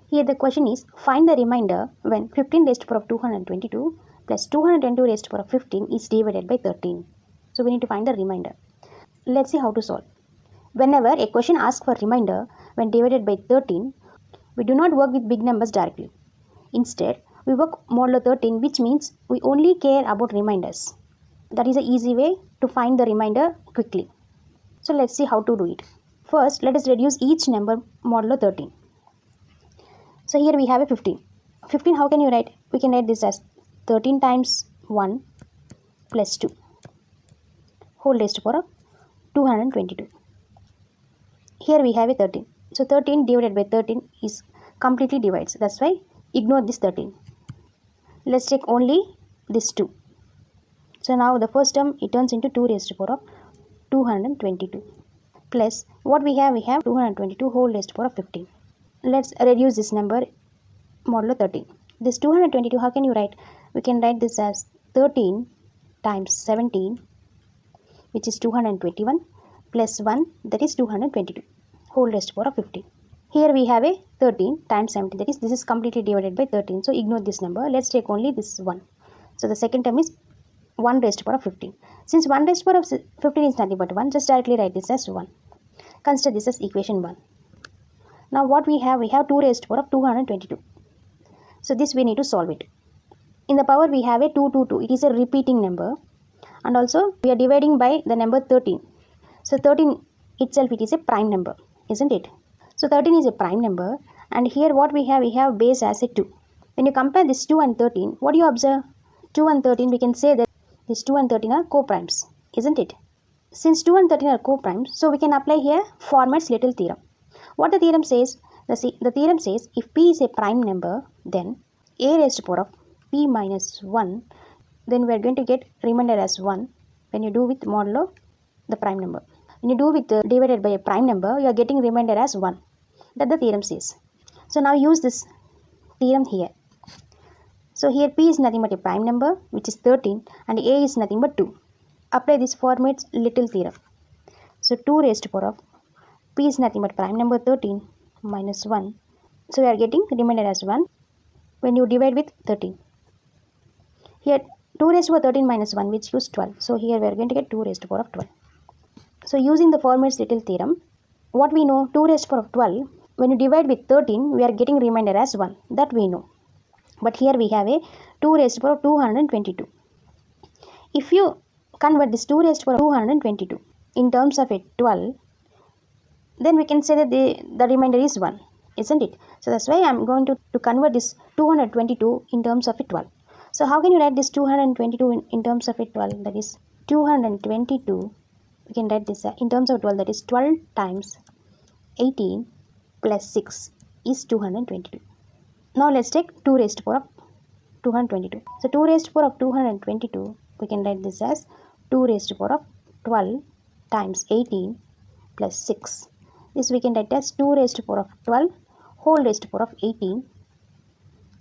Here the question is, find the remainder when 15 raised to the power of 222 plus 222 raised to the power of 15 is divided by 13. So we need to find the remainder. Let's see how to solve. Whenever a question asks for remainder when divided by 13, we do not work with big numbers directly. Instead, we work modulo 13, which means we only care about reminders. That is an easy way to find the remainder quickly. So let's see how to do it. First, let us reduce each number modulo 13. So here we have a 15. 15, how can you write? We can write this as 13 times 1 plus 2 whole raised to the power of 222. Here we have a 13. So 13 divided by 13 is completely divides. That's why ignore this 13. Let's take only this 2. So now the first term, it turns into 2 raised to the power of 222 plus what we have 222 whole raised to the power of 15. Let's reduce this number modulo 13. This 222, how can you write? We can write this as 13 times 17, which is 221 plus 1, that is 222 whole raised to the power of 15. Here we have a 13 times 17, that is this is completely divided by 13. So ignore this number. Let's take only this 1. So the second term is 1 raised to the power of 15. Since 1 raised to the power of 15 is nothing but 1, just directly write this as 1. Consider this as equation 1. Now what we have 2 raised to the power of 222. So this we need to solve it. In the power we have a 222. It is a repeating number. And also we are dividing by the number 13. So 13 itself, it is a prime number, isn't it? So 13 is a prime number. And here what we have base as a 2. When you compare this 2 and 13, what do you observe? 2 and 13, we can say that these 2 and 13 are co-primes, isn't it? Since 2 and 13 are co-primes, so we can apply here Format's little theorem. What the theorem says? The theorem says if p is a prime number, then a raised to the power of p minus 1, then we are going to get remainder as 1 when you do with modulo the prime number. When you do with divided by a prime number, you are getting remainder as 1. That the theorem says. So now use this theorem here. So here p is nothing but a prime number, which is 13, and a is nothing but 2. Apply this Format's little theorem. So 2 raised to the power of p is nothing but prime number 13 minus 1. So we are getting remainder as 1 when you divide with 13. Here 2 raised to the power 13 minus 1, which gives 12. So here we are going to get 2 raised to the power of 12. So using the Format's little theorem, what we know, 2 raised to the power of 12, when you divide with 13, we are getting remainder as 1. That we know. But here we have a 2 raised to the power of 222. If you convert this 2 raised to the power of 222 in terms of a 12, then we can say that the remainder is 1, isn't it? So that's why I am going to convert this 222 in terms of a 12. So how can you write this 222 in terms of a 12? That is 222. We can write this in terms of 12. That is 12 times 18 plus 6 is 222. Now let's take 2 raised to the power of 222. So 2 raised to the power of 222, we can write this as 2 raised to the power of 12 times 18 plus 6. This we can write as 2 raised to the power of 12 whole raised to the power of 18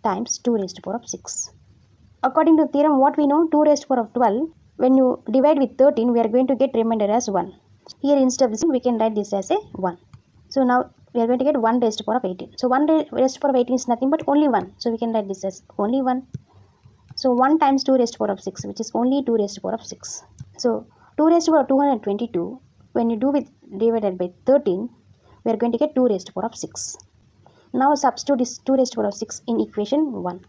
times 2 raised to the power of 6. According to the theorem, what we know, 2 raised to the power of 12, when you divide with 13, we are going to get remainder as 1. Here instead of this, we can write this as a 1. So now we are going to get 1 raised to the power of 18. So 1 raised to the power of 18 is nothing but only 1. So we can write this as only 1. So 1 times 2 raised to the power of 6, which is only 2 raised to the power of 6. So 2 raised to the power of 222, when you do with divided by 13, we are going to get 2 raised to the power of 6. Now substitute this 2 raised to the power of 6 in equation 1.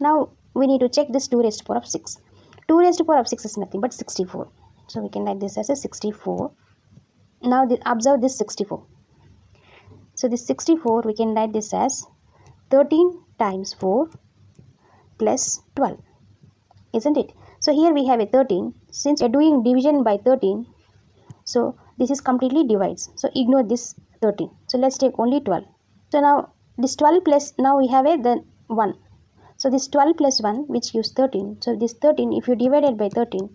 Now we need to check this 2 raised to the power of 6. 2 raised to the power of 6 is nothing but 64. So we can write this as a 64. Now observe this 64. So this 64, we can write this as 13 times 4 plus 12. Isn't it? So here we have a 13. Since we are doing division by 13, so this is completely divides. So ignore this 13. So let's take only 12. So now this 12 plus, now we have the 1. So this 12 plus 1, which gives 13. So this 13, if you divide it by 13,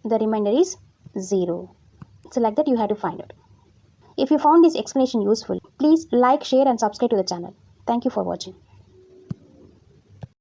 the remainder is 0. So like that you have to find out. If you found this explanation useful, please like, share and subscribe to the channel. Thank you for watching.